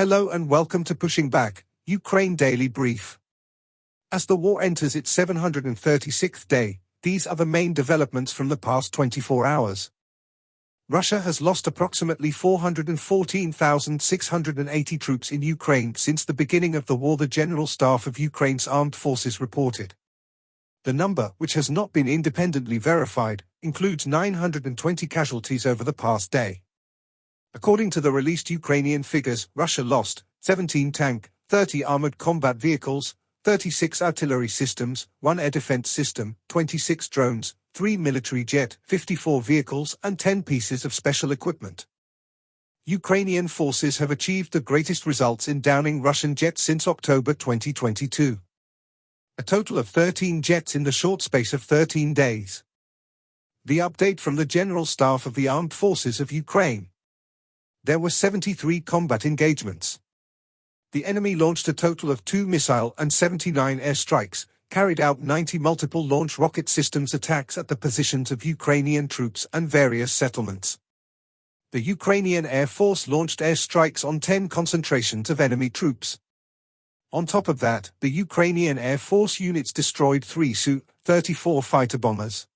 Hello and welcome to Pushing Back, Ukraine Daily Brief. As the war enters its 736th day, these are the main developments from the past 24 hours. Russia has lost approximately 414,680 troops in Ukraine since the beginning of the war, the General Staff of Ukraine's armed forces reported. The number, which has not been independently verified, includes 920 casualties over the past day. According to the released Ukrainian figures, Russia lost 17 tank, 30 armored combat vehicles, 36 artillery systems, 1 air defense system, 26 drones, 3 military jet, 54 vehicles and 10 pieces of special equipment. Ukrainian forces have achieved the greatest results in downing Russian jets since October 2022. A total of 13 jets in the short space of 13 days. The update from the General Staff of the Armed Forces of Ukraine. There were 73 combat engagements. The enemy launched a total of 2 missile and 79 airstrikes, carried out 90 multiple launch rocket systems attacks at the positions of Ukrainian troops and various settlements. The Ukrainian Air Force launched airstrikes on 10 concentrations of enemy troops. On top of that, the Ukrainian Air Force units destroyed 3 Su-34 fighter bombers.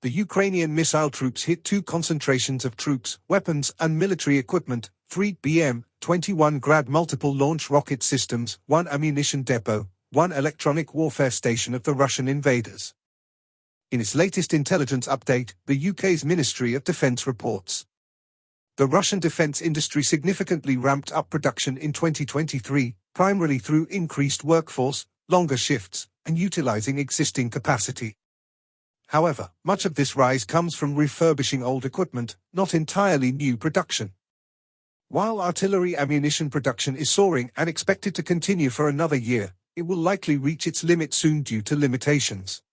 The Ukrainian missile troops hit 2 concentrations of troops, weapons and military equipment, 3 BM-21 Grad multiple launch rocket systems, 1 ammunition depot, 1 electronic warfare station of the Russian invaders. In its latest intelligence update, the UK's Ministry of Defence reports the Russian defence industry significantly ramped up production in 2023, primarily through increased workforce, longer shifts, and utilising existing capacity. However, much of this rise comes from refurbishing old equipment, not entirely new production. While artillery ammunition production is soaring and expected to continue for another year, it will likely reach its limit soon due to limitations.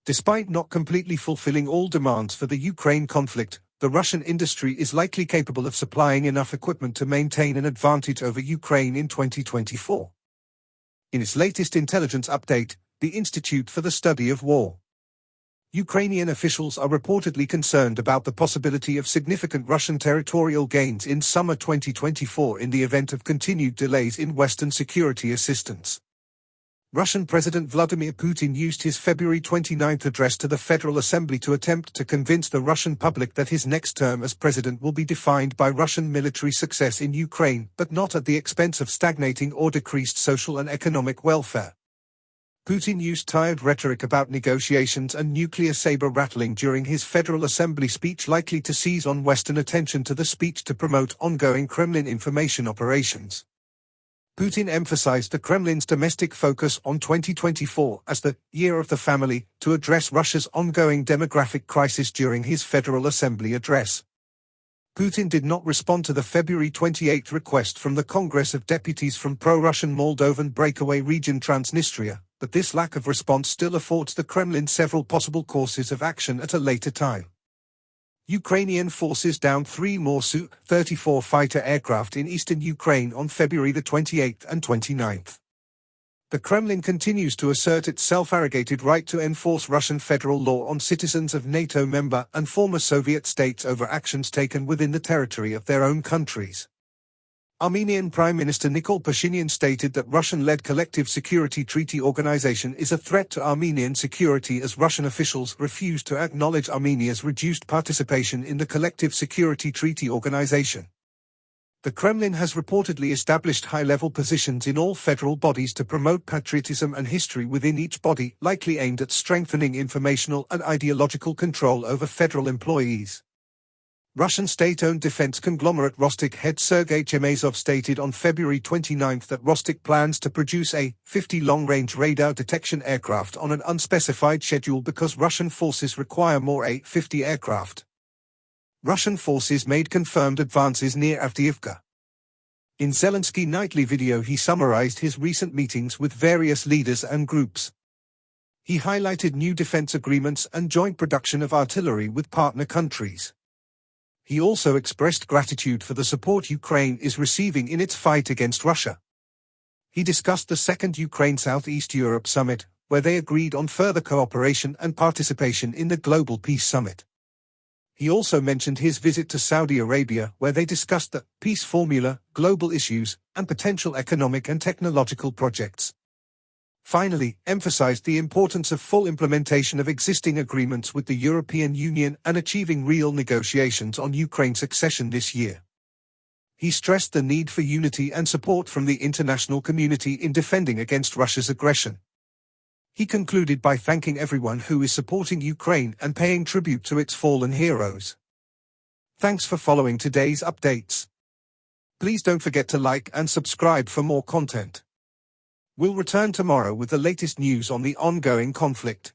Despite not completely fulfilling all demands for the Ukraine conflict, the Russian industry is likely capable of supplying enough equipment to maintain an advantage over Ukraine in 2024. In its latest intelligence update, the Institute for the Study of War. Ukrainian officials are reportedly concerned about the possibility of significant Russian territorial gains in summer 2024 in the event of continued delays in Western security assistance. Russian President Vladimir Putin used his February 29 address to the Federal Assembly to attempt to convince the Russian public that his next term as president will be defined by Russian military success in Ukraine, but not at the expense of stagnating or decreased social and economic welfare. Putin used tired rhetoric about negotiations and nuclear saber-rattling during his Federal Assembly speech, likely to seize on Western attention to the speech to promote ongoing Kremlin information operations. Putin emphasized the Kremlin's domestic focus on 2024 as the year of the family to address Russia's ongoing demographic crisis during his Federal Assembly address. Putin did not respond to the February 28 request from the Congress of Deputies from pro-Russian Moldovan breakaway region Transnistria, but this lack of response still affords the Kremlin several possible courses of action at a later time. Ukrainian forces downed 3 more Su-34 fighter aircraft in eastern Ukraine on February 28 and 29. The Kremlin continues to assert its self-arrogated right to enforce Russian federal law on citizens of NATO member and former Soviet states over actions taken within the territory of their own countries. Armenian Prime Minister Nikol Pashinyan stated that Russian-led Collective Security Treaty Organization is a threat to Armenian security, as Russian officials refuse to acknowledge Armenia's reduced participation in the Collective Security Treaty Organization. The Kremlin has reportedly established high-level positions in all federal bodies to promote patriotism and history within each body, likely aimed at strengthening informational and ideological control over federal employees. Russian state-owned defense conglomerate Rostec head Sergei Chemezov stated on February 29 that Rostec plans to produce a 50 long-range radar detection aircraft on an unspecified schedule because Russian forces require more A-50 aircraft. Russian forces made confirmed advances near Avdiivka. In Zelensky's nightly video, he summarized his recent meetings with various leaders and groups. He highlighted new defense agreements and joint production of artillery with partner countries. He also expressed gratitude for the support Ukraine is receiving in its fight against Russia. He discussed the second Ukraine-Southeast Europe Summit, where they agreed on further cooperation and participation in the Global Peace Summit. He also mentioned his visit to Saudi Arabia, where they discussed the peace formula, global issues, and potential economic and technological projects. Finally, emphasized the importance of full implementation of existing agreements with the European Union and achieving real negotiations on Ukraine's accession this year. He stressed the need for unity and support from the international community in defending against Russia's aggression. He concluded by thanking everyone who is supporting Ukraine and paying tribute to its fallen heroes. Thanks for following today's updates. Please don't forget to like and subscribe for more content. We'll return tomorrow with the latest news on the ongoing conflict.